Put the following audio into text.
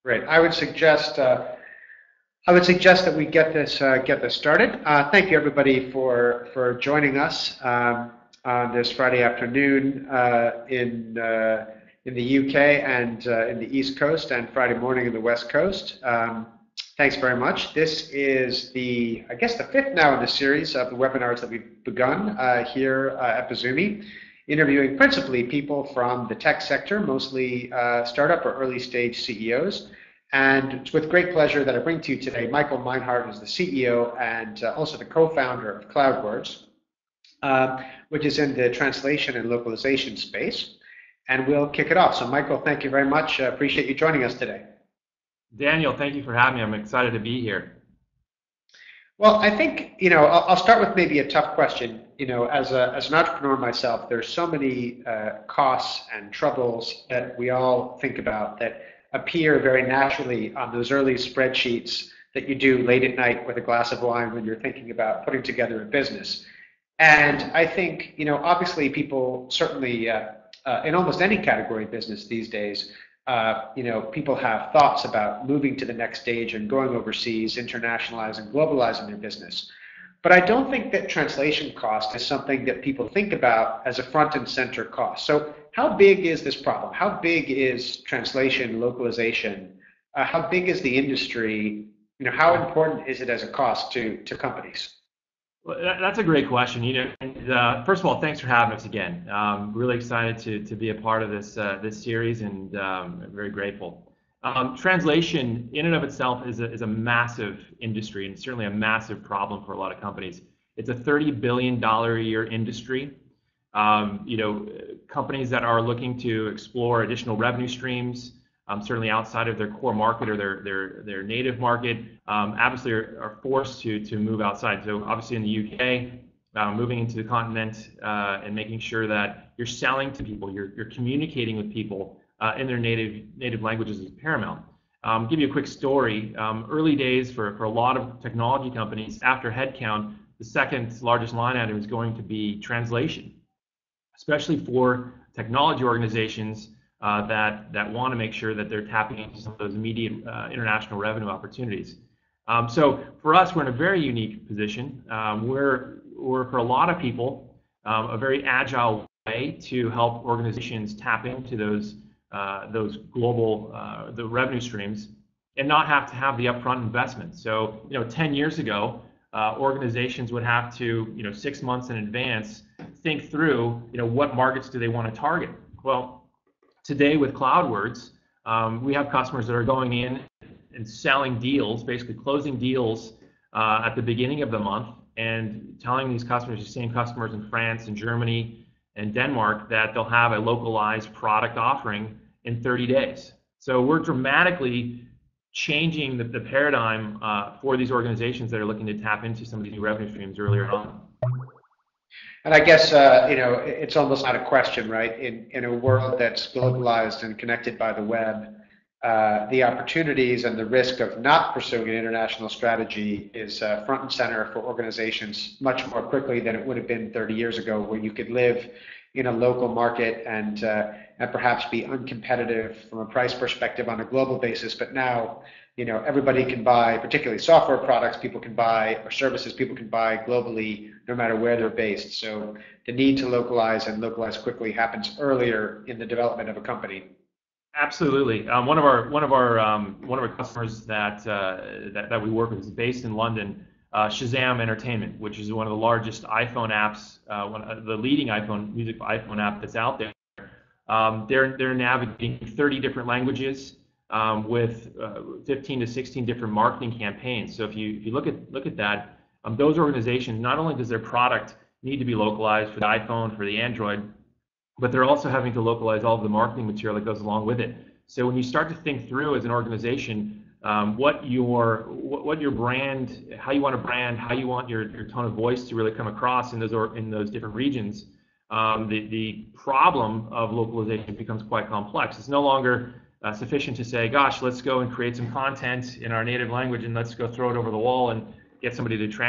Great. I would suggest that we get this started. Thank you everybody for joining us on this Friday afternoon in the UK and in the East Coast, and Friday morning in the West Coast. Thanks very much. This is I guess the fifth now in the series of the webinars that we've begun here at Bizumi, interviewing principally people from the tech sector, mostly startup or early stage CEOs. And it's with great pleasure that I bring to you today Michael Meinhardt, who's the CEO and also the co-founder of Cloudwords, which is in the translation and localization space. And we'll kick it off. So Michael, thank you very much. Appreciate you joining us today. Daniel, thank you for having me. I'm excited to be here. Well, I think, I'll start with maybe a tough question. As an entrepreneur myself, there's so many costs and troubles that we all think about that appear very naturally on those early spreadsheets that you do late at night with a glass of wine when you're thinking about putting together a business. And I think, obviously people certainly, in almost any category of business these days, people have thoughts about moving to the next stage and going overseas, internationalizing, globalizing their business. But I don't think that translation cost is something that people think about as a front and center cost. So how big is this problem? How big is translation, localization? How big is the industry? How important is it as a cost to companies? Well, that's a great question. First of all, thanks for having us again. Really excited to be a part of this series, and very grateful. Translation, in and of itself, is a massive industry, and certainly a massive problem for a lot of companies. It's a $30 billion a year industry. Companies that are looking to explore additional revenue streams, certainly outside of their core market or their native market, obviously are forced to move outside. So obviously in the UK, moving into the continent and making sure that you're selling to people, you're communicating with people in their native languages is paramount. Give you a quick story. Early days for a lot of technology companies, after headcount, the second largest line item is going to be translation, especially for technology organizations that want to make sure that they're tapping into some of those immediate international revenue opportunities. So for us, we're in a very unique position. We're for a lot of people, a very agile way to help organizations tap into those global the revenue streams and not have to have the upfront investment. So 10 years ago, organizations would have to 6 months in advance think through what markets do they want to target. Well, today with Cloudwords, we have customers that are going in and selling deals, basically closing deals at the beginning of the month, and telling these customers, the same customers in France and Germany and Denmark, that they'll have a localized product offering in 30 days. So we're dramatically changing the paradigm for these organizations that are looking to tap into some of these new revenue streams earlier on. And I guess it's almost not a question, right? In a world that's globalized and connected by the web, the opportunities and the risk of not pursuing an international strategy is front and center for organizations much more quickly than it would have been 30 years ago, where you could live in a local market and perhaps be uncompetitive from a price perspective on a global basis. But now, everybody can buy, particularly software products, people can buy, or services people can buy globally, no matter where they're based. So the need to localize and localize quickly happens earlier in the development of a company. Absolutely. One of our customers that we work with is based in London. Shazam Entertainment, which is one of the largest iPhone apps, the leading music iPhone app that's out there. They're navigating 30 different languages with 15 to 16 different marketing campaigns. So if you look at that, those organizations, not only does their product need to be localized for the iPhone, for the Android, but they're also having to localize all of the marketing material that goes along with it. So when you start to think through as an organization what your brand, how you want to brand, how you want your tone of voice to really come across in those different regions, the problem of localization becomes quite complex. It's no longer sufficient to say, gosh, let's go and create some content in our native language and let's go throw it over the wall and get somebody to translate.